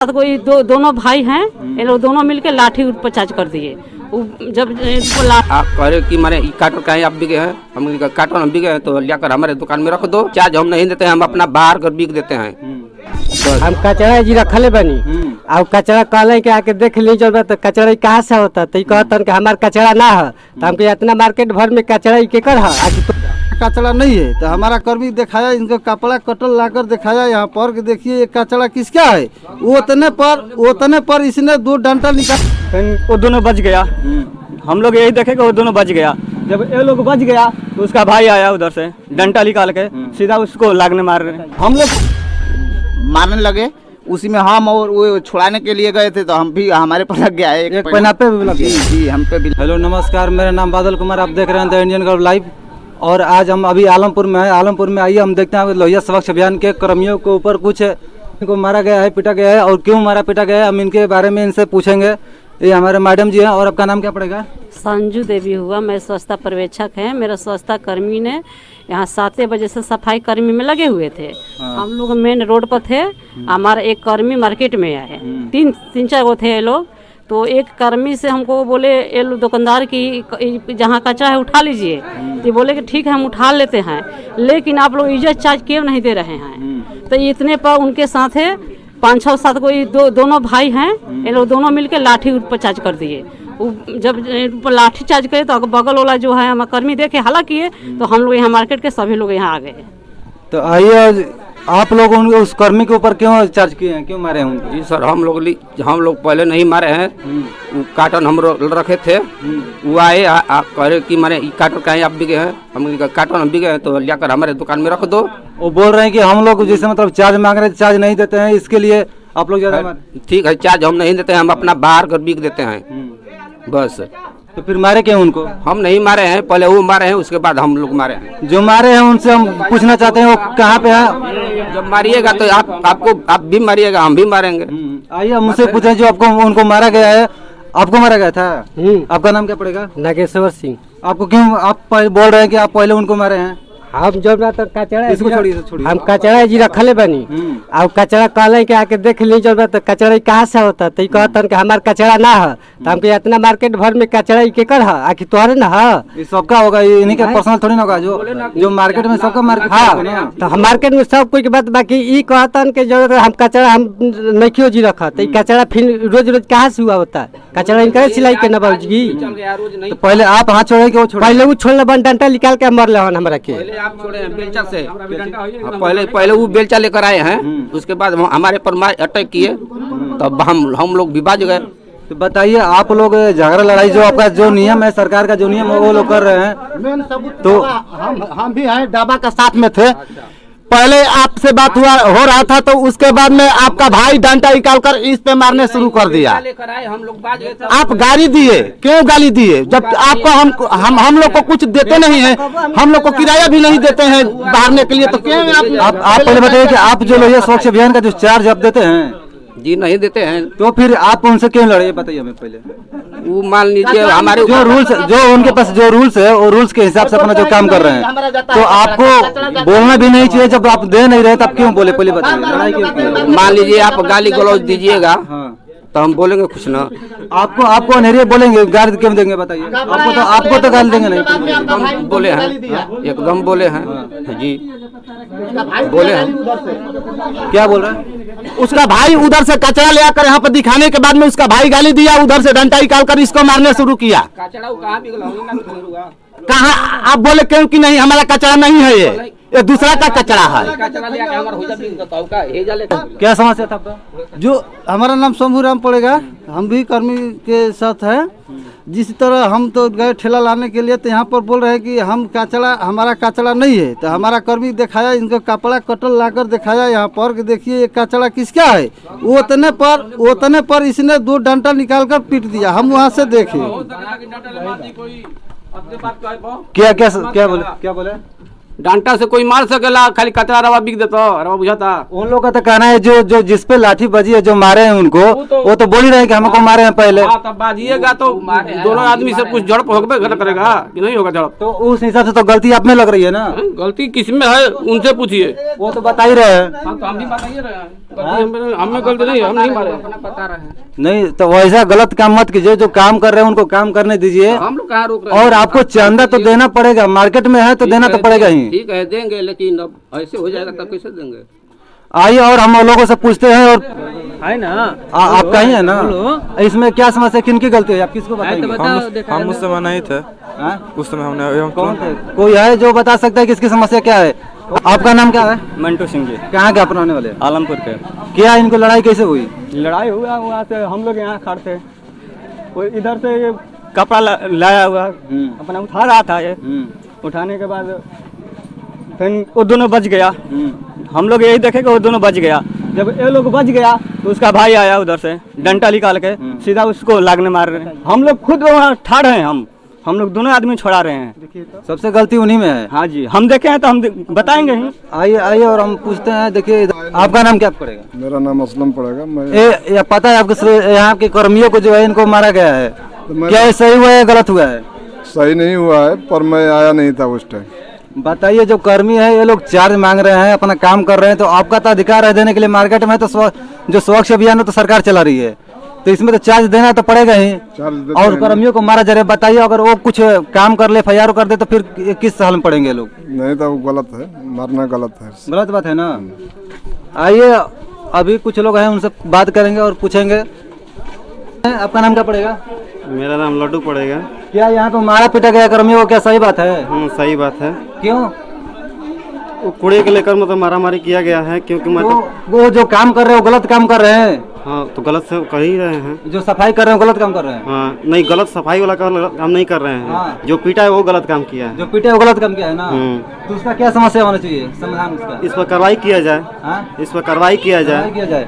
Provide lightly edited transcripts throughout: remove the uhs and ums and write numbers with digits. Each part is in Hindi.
कोई दोनों भाई हैं, ये लोग दोनों मिलके लाठी पर चार्ज कर दिए। जब आप कह रहे कि मारे कार्टन कहीं आप बिके हैं, हम कार्टन हम बिके हैं तो लियाकर हमारे दुकान में रख दो। चार्ज हम नहीं देते हैं, हम अपना बाहर कर बिक देते हैं। हम कचरा जी रखले बनी और कचरा कहले के आके देख ली जब तो कचरा कहाँ से होता तो कहतन कि हमार कचरा ना है तो हमके इतना मार्केट भर में कचरा के कर कचरा नहीं है तो हमारा कर्मी दिखाया, इनका कपड़ा कटल लाकर दिखाया यहाँ पर कि देखिए ये कचरा किसका है। उतने पर इसने 2 डंडा निकाल, वो दोनों बच गया। हम लोग यही देखे कि वो दोनों बच गया। जब ये लोग बच गया तो उसका भाई आया उधर से डंडा निकाल के सीधा उसको लागने मार रहे। हम लोग मारने लगे, उसी में हम और वो छुड़ाने के लिए गए थे तो हम भी हमारे पर लग गया एक पैना पे भी लग गया। जी हम पे भी। हेलो नमस्कार, मेरा नाम बादल कुमार, आप देख रहे हैं द इंडियन गर्ल लाइव। और आज हम अभी आलमपुर में है। आलमपुर में आइए हम देखते हैं लोहिया स्वच्छ अभियान के कर्मियों के ऊपर कुछ इनको मारा गया है, पीटा गया है और क्यों मारा पीटा गया है हम इनके बारे में इनसे पूछेंगे। ये हमारे मैडम जी हैं। और आपका नाम क्या पड़ेगा? संजू देवी हुआ, मैं स्वच्छता पर्यवेक्षक है। मेरा स्वच्छता कर्मी ने यहाँ 7 बजे से सफाई कर्मी में लगे हुए थे। हम लोग मेन रोड पर थे, हमारा एक कर्मी मार्केट में आए, 3-4 गो थे ये लोग। तो एक कर्मी से हमको बोले ये दुकानदार की जहाँ कचरा है उठा लीजिए। ये बोले कि ठीक है हम उठा लेते हैं, लेकिन आप लोग इज्जत चार्ज क्यों नहीं दे रहे हैं। तो इतने पर उनके साथ है 5-6-7 कोई दोनों भाई हैं, ये लोग दोनों मिलके लाठी पर चार्ज कर दिए। जब लाठी चार्ज करे तो बगल वाला जो है हमारा कर्मी देखे हला किए तो हम लोग यहाँ मार्केट के सभी लोग यहाँ आ गए। तो आइए आप लोग उस कर्मी के ऊपर क्यों चार्ज किए हैं, क्यों मारे हैं? जी सर, हम लोग पहले नहीं मारे हैं। कार्टन हम रखे थे, वो आए कह रहे कि मारे कार्टन कहीं आप बिके हैं, हम कार्टन हम बिके हैं तो लियाकर हमारे दुकान में रख दो। वो बोल रहे हैं कि हम लोग जैसे मतलब चार्ज मांग रहे हैं, चार्ज नहीं देते हैं, इसके लिए आप लोग ज्यादा ठीक है, चार्ज हम नहीं देते हैं, हम अपना बाहर कर बिक देते हैं बस। तो फिर मारे क्यों उनको? हम नहीं मारे हैं, पहले वो मारे हैं, उसके बाद हम लोग मारे हैं। जो मारे हैं उनसे हम पूछना चाहते हैं वो कहाँ पे है। जब मारिएगा तो आप भी मारिएगा, हम भी मारेंगे। आइए हम उनसे पूछें जो आपको उनको मारा गया है। आपको मारा गया था? आपका नाम क्या पड़ेगा? नागेश्वर सिंह। आपको क्यों आप बोल रहे हैं कि आप पहले उनको मारे हैं? हम जब ना तो कचरा इसको छोड़िए। हम कचरा जी रखले बनी और कचरा कहले के आके देख ली जब तो कचरा कहाँ से होता तो कहतन कि हमार कचरा ना है तो हमके इतना मार्केट भर में कचरा के कर है आखिर तोहरे ना है। ये सबका होगा, ये इन्हीं का पर्सनल थोड़ी ना होगा। जो मार्केट में सबका मार्केट। हाँ तो हम मार्केट में सब कुछ बात बाकी ये कहतन के जो हम कचरा हम नहीं जी रखा तो कचरा फिर रोज रोज कहाँ से हुआ होता है। कचरा इनका सिलाई के न बाबूजी। तो पहले आप हाथ छोड़े कि वो छोड़े? पहले वो छोड़ने बन डंडा निकाल के मर ले हमारा के। आप छोड़े हैं बेलचा से, पहले वो बेलचा लेकर आए हैं, उसके बाद हमारे पर अटैक किए तब हम लोग भी बाज गए। तो बताइए आप लोग झगड़ा लड़ाई जो आपका जो नियम है, सरकार का जो नियम है वो लोग कर रहे हैं। तो हम भी हैं, डाबा का साथ में थे। पहले आपसे बात हो रहा था तो उसके बाद में आपका भाई डंडा निकाल कर इस पे मारने शुरू कर दिया। आप गाली दिए, क्यों गाली दिए? जब आपको हम लोग को कुछ देते नहीं है, हम लोग को किराया भी नहीं देते हैं बाहरने के लिए, तो क्यों आप पहले बताइए कि आप जो लोहिया स्वच्छ अभियान का जो चार्ज आप देते हैं? जी नहीं देते हैं। तो फिर आप उनसे क्यों लड़े, बताइए हमें पहले। वो मान लीजिए हमारे जो रूल्स जो उनके पास जो रूल्स है वो रूल्स के हिसाब से अपना जो काम कर रहे हैं, तो आपको बोलना भी नहीं चाहिए। जब आप दे नहीं रहे तब क्यों बोले, पहले बताइए। लड़ाई क्यों? मान लीजिए आप गाली गलौज दीजिएगा तो हम बोलेंगे कुछ ना। आपको अंधेरे बोलेंगे, गाली क्यों देंगे बताइए? आपको तो गाली देंगे नहीं। एकदम बोले हैं, एकदम बोले हैं जी, बोले हैं। क्या बोल रहे हैं? उसका भाई उधर से कचरा ले आकर यहाँ पर दिखाने के बाद में उसका भाई गाली दिया, उधर से डंडा निकाल कर इसको मारने शुरू किया। कहाँ आप बोले क्यों कि नहीं हमारा कचरा नहीं है, ये दूसरा का कचरा है। क्या समस्या था आपका? जो हमारा नाम शंभू राम पड़ेगा, हम भी कर्मी के साथ है। जिस तरह हम तो गए ठेला लाने के लिए तो यहाँ पर बोल रहे हैं कि हमारा कचरा नहीं है। तो हमारा कर्मी दिखाया, इनका कपड़ा कटल लाकर दिखाया यहाँ पर कि देखिए ये कचरा किसका है। उतने पर इसने 2 डंडा निकाल कर पीट दिया। हम वहाँ से देखे। क्या बोले? डांटा से कोई मार सकेला, खाली कचरा रवा बिक देता, रवा बुझाता। उन लोग का तो कहना है जो जिस पे लाठी बजी है, जो मारे हैं उनको, वो तो बोल ही रहे हैं कि हमको मारे हैं पहले। तब बाजिएगा तो दोनों आदमी से कुछ झड़प होगा करेगा कि नहीं होगा झड़प? तो उस हिसाब से तो गलती आप में लग रही है ना। गलती किसमें है उनसे पूछिए, वो तो बता ही रहे हैं। तो हम भी बताइए रहे हैं, हमें गलती नहीं, हम नहीं मारे, बता रहे हैं। नहीं तो वैसा गलत काम मत कीजिए, जो काम कर रहे हैं उनको काम करने दीजिए। हम लोग कहाँ रोक रहे हैं? और आपको चंदा तो देना पड़ेगा, मार्केट में है तो देना तो पड़ेगा ही। ठीक है देंगे, लेकिन अब ऐसे हो जाएगा तब कैसे देंगे? आइए और हम लोगों से पूछते हैं। और है ना आप कहीं है ना, इसमें क्या समस्या, किनकी गलती है, आप किसको बताएंगे? हम उस समय नहीं थे, उस समय हमने कौन थे? कोई है जो बता सकता है कि इसकी समस्या क्या है? आपका नाम क्या है? मंटू सिंह जी, कहाँ के अपनाने वाले? आलमपुर के। क्या इनको लड़ाई कैसे हुई? लड़ाई हुआ वहाँ से, हम लोग यहाँ खड़े थे, कोई इधर से कपड़ा लाया हुआ अपना उठा रहा था, ये उठाने के बाद फिर वो दोनों बच गया। हम लोग यही देखे कि वो दोनों बच गया। जब ये लोग बच गया तो उसका भाई आया उधर से डंटा निकाल के सीधा उसको लागने मार रहे हैं। हम लोग खुद वहाँ ठाड़ हैं, हम लोग दोनों आदमी छोड़ा रहे हैं। सबसे गलती उन्हीं में है। हाँ जी, हम देखे हैं तो हम बताएंगे ही। आइए आइए और हम पूछते हैं। देखिए आपका नाम क्या पड़ेगा? मेरा नाम असलम पड़ेगा। मैं ये पता है आपके यहाँ के कर्मियों को जो है इनको मारा गया है, क्या ये सही हुआ है गलत हुआ है? सही नहीं हुआ है, पर मैं आया नहीं था उस टाइम। बताइए, जो कर्मी है ये लोग चार्ज मांग रहे हैं, अपना काम कर रहे हैं, तो आपका तो अधिकार है देने के लिए। मार्केट में तो जो स्वच्छ अभियान है तो सरकार चला रही है, तो इसमें तो चार्ज देना तो पड़ेगा ही। और कर्मियों को मारा जा रहा है। बताइए, अगर वो कुछ काम कर ले, FIR कर दे, तो फिर किस हाल में पड़ेंगे लोग? नहीं था, वो गलत है, मारना गलत है। गलत बात है ना। आइए अभी कुछ लोग हैं, उनसे बात करेंगे और पूछेंगे। आपका नाम क्या पड़ेगा? मेरा नाम लड्डू पड़ेगा। क्या यहाँ पे मारा पीटा गया कर्मियों को, क्या सही बात है? सही बात है। क्यों? वो कूड़े के लेकर मतलब मारामारी किया गया है, क्योंकि वो जो काम कर रहे हैं वो गलत काम कर रहे हैं। हाँ, तो गलत से कर ही रहे हैं। जो सफाई कर रहे हैं गलत काम कर रहे हैं। हाँ, नहीं, गलत सफाई वाला काम नहीं कर रहे हैं। हाँ। जो पीटा है वो गलत काम किया है। जो पीटे वो गलत काम किया है ना। तो उसका क्या समस्या होना चाहिए, समाधान उसका? इस पर कार्रवाई किया जाए। इस पर कार्रवाई किया जाए।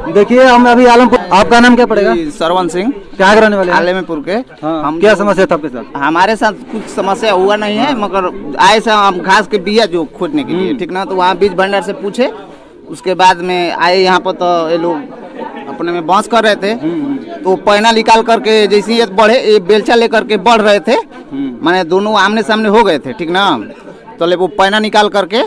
देखिए हम अभी आलमपुर। आपका नाम क्या पड़ेगा? सरवन सिंह। क्या रहने वाले? आलमपुर के। हम क्या समस्या था आपके साथ? हमारे साथ कुछ समस्या हुआ नहीं है, मगर आए से हम घास के बिया जो खोदने के लिए, ठीक ना, तो वहाँ बीज भंडार से पूछे, उसके बाद में आए यहाँ पर, तो ये लोग अपने में बांस कर रहे थे, तो पैना निकाल करके जैसे ये बढ़े, ये बेलचा लेकर के बढ़ रहे थे, माने दोनों आमने सामने हो गए थे, ठीक ना, तो वो पैना निकाल करके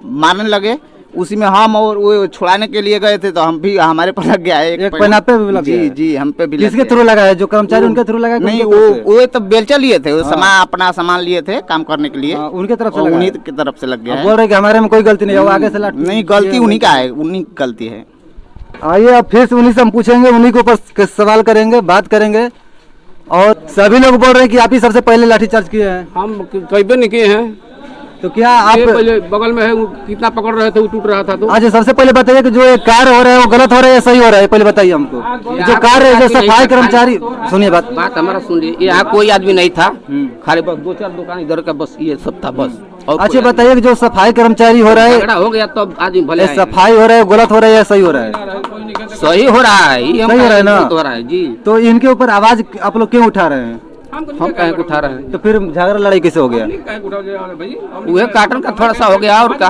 मारने लगे। उसी में हम और वो छुड़ाने के लिए गए थे, तो हम भी, हमारे पर लग गया है एक पैना पे भी लग गया। जी, हम पे भी। किसके थ्रू लगा है? जो कर्मचारी उनके थ्रू लगा? नहीं, वो तो बेलचा लिए थे, सामान, अपना सामान लिए थे काम करने के लिए, उनके तरफ से लगा। उन्हीं की तरफ से लग गया है। बोल रहे कि हमारे में कोई गलती नहीं है, वो आगे से नहीं, गलती उन्हीं का है, उन्हीं की गलती है। आइए अब फिर से उन्हीं से हम पूछेंगे, उन्हीं के ऊपर सवाल करेंगे, बात करेंगे। और सभी लोग बोल रहे हैं कि आप ही सबसे पहले लाठीचार्ज किए हैं। हम कई नहीं किए हैं। तो क्या आप पहले बगल में है, कितना पकड़ रहे थे, वो टूट रहा था। तो अच्छा, सबसे पहले बताइए कि जो ये कार्य हो रहा है वो गलत हो रहा है या सही हो रहा है? पहले बताइए हमको। जो कार्य है, जो सफाई कर्मचारी, सुनिए बात हमारा सुनिए। यहाँ कोई आदमी नहीं था, खाली बस 2-4 दुकान इधर का, बस ये सब था बस। अच्छा बताइए कि जो सफाई कर्मचारी हो रहा है, झगड़ा हो गया तो आदमी भले। सफाई हो रहा है गलत हो रहा है या सही हो रहा है? सही हो रहा है, सही हो रहा है ना। हो रहा है जी। तो इनके ऊपर आवाज आप लोग क्यों उठा रहे हैं? हम कहीं उठा रहे हैं। तो फिर झगड़ा लड़ाई कैसे हो गया? वो काटन का थोड़ा सा हो गया और का।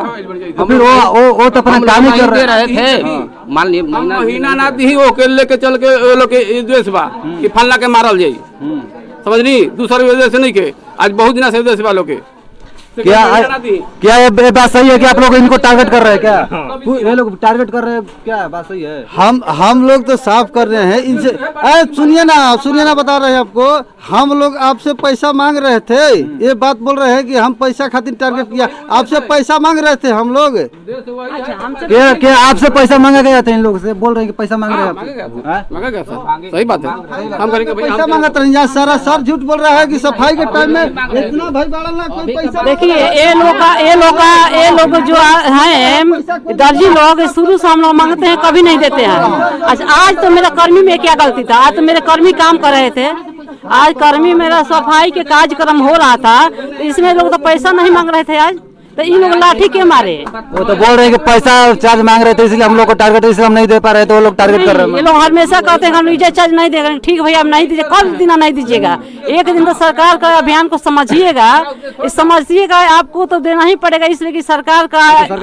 तो फिर वो तो अपना काम ही कर रहे थे। मान ली महीना ना दी, वो के लेके चल के वो लोग के द्वेष बा कि फलना के मारल जाई, समझनी, दूसरे वजह से नहीं के। आज बहुत दिन से द्वेष बा लोग के। क्या ये बात सही है कि आप लोग इनको टारगेट कर रहे हैं? क्या ये लोग टारगेट कर रहे हैं? क्या बात सही है? हम लोग तो साफ कर रहे हैं इनसे। सुनिए ना, बता रहे हैं आपको। हम लोग आपसे पैसा मांग रहे थे, ये बात बोल रहे हैं कि हम पैसा खातिर टारगेट किया। आपसे पैसा मांग रहे थे हम लोग। क्या आपसे पैसा मांगा गया था? इन लोग से बोल रहे हैं कि पैसा मांग रहे हैं। सही बात है, हम करेंगे। पैसा मांगा था यहाँ सारा सर झूठ बोल रहा है कि सफाई के टाइम में इतना भाई बाड़ा ना कोई पैसा। देखिए ये लोग जो हैं दर्जी लोग, शुरू से हम लोग मांगते हैं, कभी नहीं देते हैं। अच्छा, आज तो मेरा कर्मी में क्या गलती था? आज तो मेरे कर्मी काम कर रहे थे। आज कर्मी मेरा सफाई के कार्यक्रम हो रहा था, तो इसमें लोग तो पैसा नहीं मांग रहे थे। आज तो इन लोग लाठी के मारे। वो तो बोल रहे हैं कि पैसा चार्ज मांग रहे थे इसलिए हम लोग को टारगेट, इसलिए हम नहीं दे पा रहे तो वो लोग टारगेट कर रहे हैं। ये लोग हमेशा कहते हैं हम इज्जत चार्ज नहीं देगा। ठीक भैया आप नहीं दीजिए, कब दिन नहीं दीजिएगा, एक दिन तो सरकार का अभियान को समझिएगा, समझिएगा आपको तो देना ही पड़ेगा, इसलिए कि सरकार का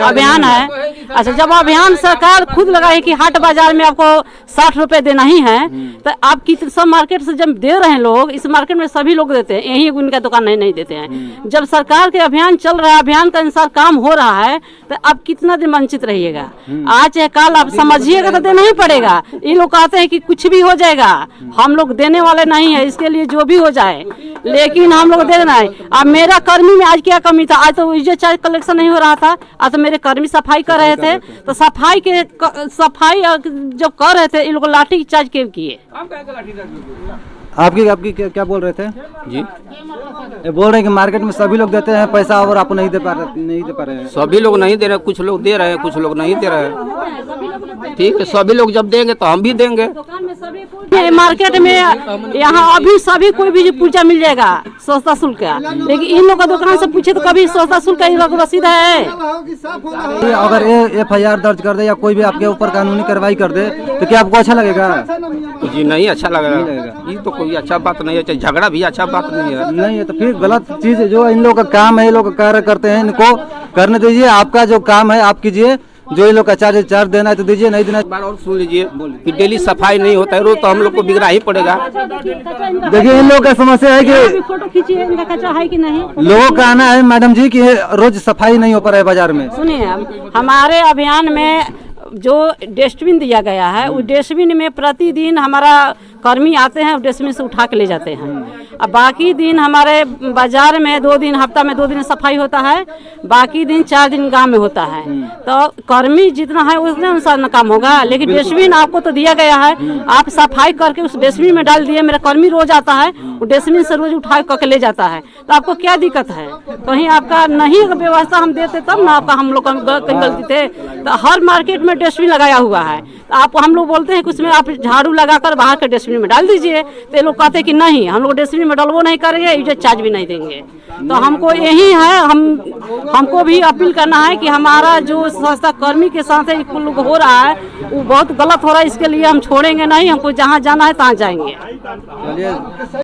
अभियान है। अच्छा जब अभियान सरकार खुद लगाए कि हाट बाजार में आपको 60 रुपए देना ही है, तो आप सब मार्केट से जब दे रहे हैं लोग, इस मार्केट में सभी लोग देते हैं, यही उनका दुकान नहीं देते हैं। जब सरकार के अभियान चल रहा है, अभियान के अनुसार काम हो रहा है, तो आप कितना दिन वंचित रहिएगा। आज चाहे कल आप समझिएगा तो देना ही पड़ेगा। ये लोग कहते हैं कि कुछ भी हो जाएगा, हम लोग देने वाले नहीं है, इसके लिए जो भी हो जाए, लेकिन हम लोग देना है। अब मेरा कर्मी में आज क्या कमी था, आज तो इज्जत चार्ज कलेक्शन नहीं हो रहा था, आज तो मेरे कर्मी सफाई कर रहे थे, तो सफाई जब कर रहे थे, इन लोग लाठी चार्ज क्यों किए? आपकी क्या बोल रहे थे जी? ये बोल रहे हैं कि मार्केट में सभी लोग देते हैं पैसा और आप नहीं दे पा रहे हैं। सभी लोग नहीं दे रहे, कुछ लोग दे रहे हैं, कुछ लोग नहीं दे रहे हैं। ठीक है, सभी लोग जब देंगे तो हम भी देंगे। मार्केट में यहाँ अभी सभी कोई भी पूजा मिल जाएगा सस्ता शुल्क का, लेकिन इन लोग का दुकान से पूछे तो कभी सस्ता शुल्क का रसीद है। अगर FIR दर्ज कर दे या कोई भी आपके ऊपर कानूनी कार्रवाई कर दे तो क्या आपको अच्छा लगेगा? जी नहीं अच्छा लगेगा, ये तो कोई अच्छा बात नहीं है, झगड़ा भी अच्छा बात नहीं है। नहीं है तो फिर गलत चीज है, जो इन लोग का काम है, ये लोग कार्य करते हैं, इनको करने दीजिए। आपका जो काम है आप कीजिए, जो ये लोग का चार्ज देना है तो दीजिए, नहीं देना। बार और सुन लीजिए कि डेली सफाई नहीं होता है रोज, तो हम लोग को बिगड़ा ही पड़ेगा। देखिए इन लोगों का समस्या है कि फोटो खींचिए, इनका कचरा है कि नहीं। लोगों का आना है मैडम जी कि रोज सफाई नहीं हो पा रहा है बाजार में। सुनिए, हमारे अभियान में जो डस्टबिन दिया गया है, उस डस्टबिन में प्रतिदिन हमारा कर्मी आते हैं, डस्टबिन से उठा के ले जाते हैं। अब बाकी दिन हमारे बाजार में 2 दिन, हफ्ता में 2 दिन सफाई होता है, बाकी दिन 4 दिन गांव में होता है। तो कर्मी जितना है उतने अनुसार काम होगा, लेकिन डस्टबिन आपको तो दिया गया है, आप सफाई करके उस डस्टबिन में डाल दिए। मेरा कर्मी रोज आता है, वो डस्टबिन से रोज उठा करके ले जाता है, तो आपको क्या दिक्कत है? कहीं आपका नहीं व्यवस्था हम देते तब ना आपका हम लोग कहीं गलती थे। तो हर मार्केट में डस्टबिन लगाया हुआ है, तो आप हम लोग बोलते हैं कि उसमें आप झाड़ू लगाकर बाहर के डस्टबिन में डाल दीजिए, तो ये लोग कहते हैं कि नहीं हम लोग डस्टबिन में डालवो नहीं करेंगे, इज्जत चार्ज भी नहीं देंगे। तो हमको यही है, हमको भी अपील करना है कि हमारा जो संस्था कर्मी के साथ हो रहा है वो बहुत गलत हो रहा है, इसके लिए हम छोड़ेंगे नहीं, हमको जहाँ जाना है तहाँ जाएंगे।